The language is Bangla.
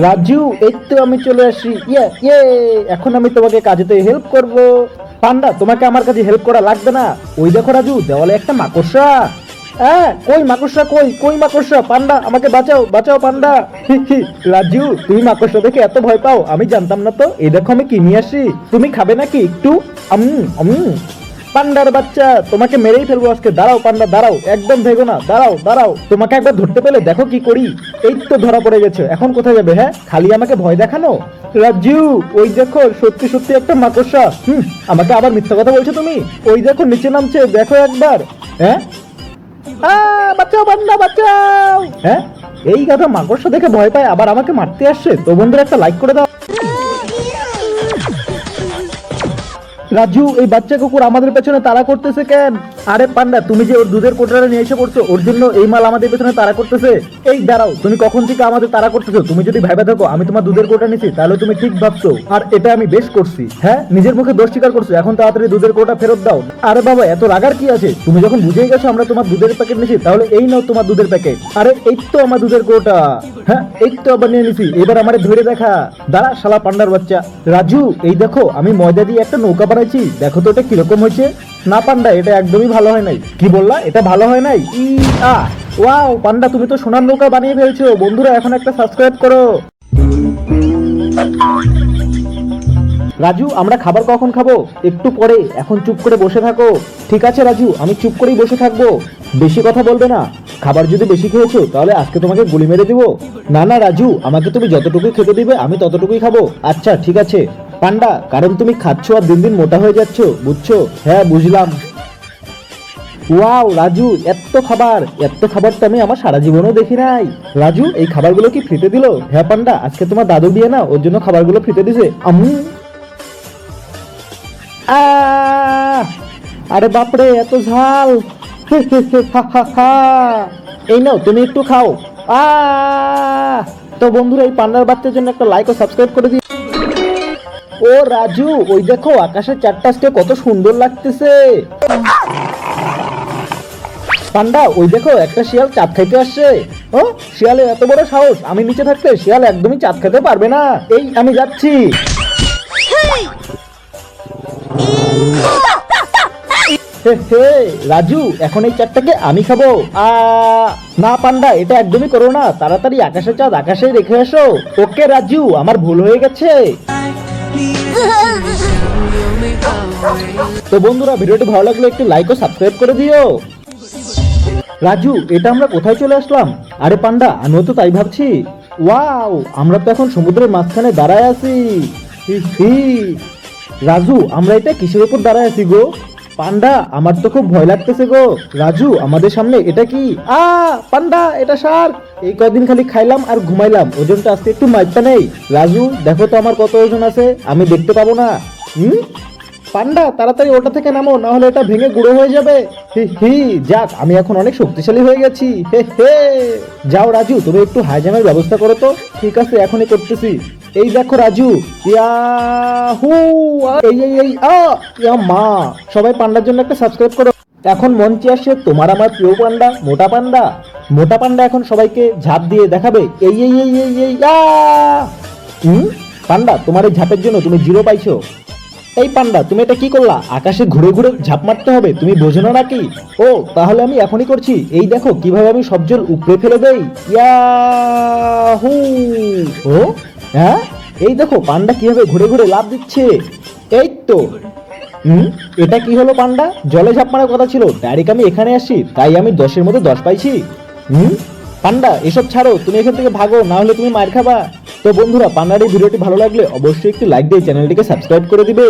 রাজু, এই তো আমি চলে আসি। ইয়ে ইয়ে, এখন আমি তোমাকে কাজেতে হেল্প করব। পান্ডা, তোমাকে আমার কাছে হেল্প করা লাগবে না। ওই দেখো রাজু, দেওয়ালে একটা মাকড়সা। হ্যাঁ, কই মাকড়সা, কই কই মাকড়সা? পান্ডা, আমাকে বাঁচাও বাঁচাও পান্ডা। হি, হি। রাজু, তুমি মাকড়সা দেখে এত ভয় পাও, আমি জানতাম না তো। এই দেখো আমি কি নিয়ে আসি, তুমি খাবে নাকি একটু? আম আম। পান্ডার বাচ্চা, তোমাকে মেরেই ফেলবো আজকে। দাঁড়াও পান্ডা, দাঁড়াও, একদম ভেগো না, দাঁড়াও দাঁড়াও। তোমাকে একবার ধরতে পেলে দেখো কি করি। এই তো ধরা পড়ে গেছে, এখন কোথায় যাবে? হ্যাঁ, খালি আমাকে ভয় দেখানো। রাজু, ওই দেখো, সত্যি সত্যি একটা মাকড়সা। আমাকে আবার মিথ্যা কথা বলছো তুমি? ওই দেখো নিচে নামছে, দেখো একবার। হ্যাঁ, বাঁচাও পান্ডা, বাঁচাও। হ্যাঁ, এই গাধা মাকড়সা দেখে ভয় পায়, আবার আমাকে মারতে আসছে। তো বন্ধুরা, একটা লাইক করে দাও। রাজু, এই বাচ্চা কুকুর আমাদের পেছনে তাড়া করতেছে কেন? আরে পান্ডা, তুমি যে ওর দুধের কোটাটা নিয়ে এসে পড়ছো, ওর জন্য এই মাল আমাদের পেছনে তাড়া করতেছে। এই দাঁড়াও, তুমি কখন থেকে আমাদের তাড়া করতেছো? তুমি যদি ভাইবা থাকো আমি তোমার দুধের কোটা নিছি, তাহলে তুমি ঠিক ভাবছো। আর এটা আমি বেশ করছি। হ্যাঁ, নিজের মুখে দোষ স্বীকার করছো, এখন তাড়াতাড়ি দুধের কোটা ফেরত দাও। আরে বাবা, এত রাগার কি আছে? তুমি যখন বুঝেই গেছো আমরা তোমার দুধের প্যাকেট নিছি, তাহলে এই নাও তোমার দুধের প্যাকেট। আরে এই তো আমার দুধের কোটা। হ্যাঁ, এই তো আবার নিয়ে নিছি, এবার আমারে ধরে দেখা। দাঁড়া শালা পান্ডার বাচ্চা। রাজু, এই দেখো, আমি ময়দা দিয়ে একটা নৌকা বানাইছি, দেখো তো এটা কিরকম হয়েছে। না পান্ডা, এটা একদমই ভালো হয় নাই। কি বললা, এটা ভালো হয় নাই? ওয়াও পান্ডা, তুমি তো সোনার নৌকা বানিয়ে ফেলছো। বন্ধুরা, এখন একটা সাবস্ক্রাইব করো। রাজু, আমরা খাবার কখন খাবো? একটু পরে, এখন চুপ করে বসে থাকো। ঠিক আছে রাজু, আমি চুপ করেই বসে থাকবো। বেশি কথা বলবে না। খাবার যদি বেশি খেয়েছো তাহলে আজকে তোমাকে গুলি মেরে দিব। না না রাজু, আমাকে তুমি যতটুকু খেতে দিবে আমি ততটুকুই খাবো। আচ্ছা ঠিক আছে পান্ডা, কারণ তুমি খাচ্ছ আর দিন দিন মোটা হয়ে যাচ্ছ, বুঝছো? হ্যাঁ বুঝলাম। ওয়াও রাজু, এত খাবার তো আমি আমার সারা জীবনেও দেখি নাই। রাজু, এই খাবারগুলো কি ফ্রিতে দিল? হ্যাঁ পান্ডা, আজকে তোমার দাদু বিয়ে না, ওর জন্য খাবারগুলো ফ্রিতে দিছে। আরে বাপরে, এত ঝাল। এই নাও, তুমি একটু খাও। আ তো বন্ধুরা, এই পান্ডার বাচ্চার জন্য একটা লাইক ও সাবস্ক্রাইব করে দিও। ও রাজু, ওই দেখো আকাশের চারটা আজকে কত সুন্দর লাগতেছে। পান্ডা, ওই দেখো একটা শিয়াল চাঁদ খাইতে আসছে। ও, শিয়ালে এত বড় সাহস! আমি নিচে থাকতে শিয়াল একদমই চাঁদ খেতে পারবে না। এই আমি যাচ্ছি। রাজু, এখন এই চাঁদটাকে আমি খাবো। না পান্ডা, এটা একদমই করো না। তাড়াতাড়ি আকাশের চাঁদ আকাশেই রেখে এসো। ওকে রাজু, আমার ভুল হয়ে গেছে। তো বন্ধুরা, ভিডিওটি ভালো লাগলে একটু লাইক ও সাবস্ক্রাইব করে দিও। রাজু, এটা আমরা কোথায় চলে আসলাম? আরে পান্ডা, আমিও তো তাই ভাবছি। ওয়াও, আমরা তো এখন সমুদ্রের মাঝখানে দাঁড়ায় আছি। রাজু, আমরা এটা কিসের উপর দাঁড়ায় আছি গো? পান্ডা, আমার তো খুব ভয় লাগতেছে গো। রাজু, আমাদের সামনে এটা কি? পান্ডা, এটা শার্ক। এই কদিন খালি খাইলাম আর ঘুমাইলাম, ওজনটা আজকে একটু মাইপটা নেই। রাজু, দেখো তো আমার কত ওজন আছে, আমি দেখতে পাবো না। পান্ডা, তাড়াতাড়ি ওটা থেকে নামো, না হলে এটা ভেঙে গুঁড়ো হয়ে যাবে। যাক, আমি এখন অনেক শক্তিশালী হয়ে গেছি। যাও রাজু, তুমি একটু হাই জাম্পের ব্যবস্থা করো তো। ঠিক আছে, এখনই করতেছি। এই দেখো রাজু, ইয়াহু! মা, সবাই পান্ডার জন্য একটা সাবস্ক্রাইব করো। এখন মঞ্চে আসছে তোমার আমার প্রিয় পান্ডা, মোটা পান্ডা। মোটা পান্ডা এখন সবাইকে ঝাঁপ দিয়ে দেখাবে। পান্ডা, তোমার এই ঝাঁপের জন্য তুমি 0 পাইছো। এই পান্ডা, তুমি এটা কি করলা? আকাশে ঘুরে ঘুরে ঝাঁপ মারতে হবে, তুমি বোঝো না নাকি? ও, তাহলে আমি এখনই করছি। এই দেখো কিভাবে আমি সব জল উপড়ে ফেলে দেই। ইয়াহু! ও হ্যাঁ, এই দেখো পান্ডা কিভাবে ঘুরে ঘুরে লাফ দিচ্ছে। এই তো। এটা কি হলো পান্ডা? জলে ঝাঁপ মারার কথা ছিল, ডাইরেক্ট আমি এখানে আসি, তাই আমি 10-এর মধ্যে 10 পাইছি। পান্ডা, এসব ছাড়ো, তুমি এখান থেকে ভাগো, না হলে তুমি মার খাবা। তো বন্ধুরা, পান্ডার এই ভিডিওটি ভালো লাগলে অবশ্যই একটি লাইক দিয়ে চ্যানেলটিকে সাবস্ক্রাইব করে দিবে।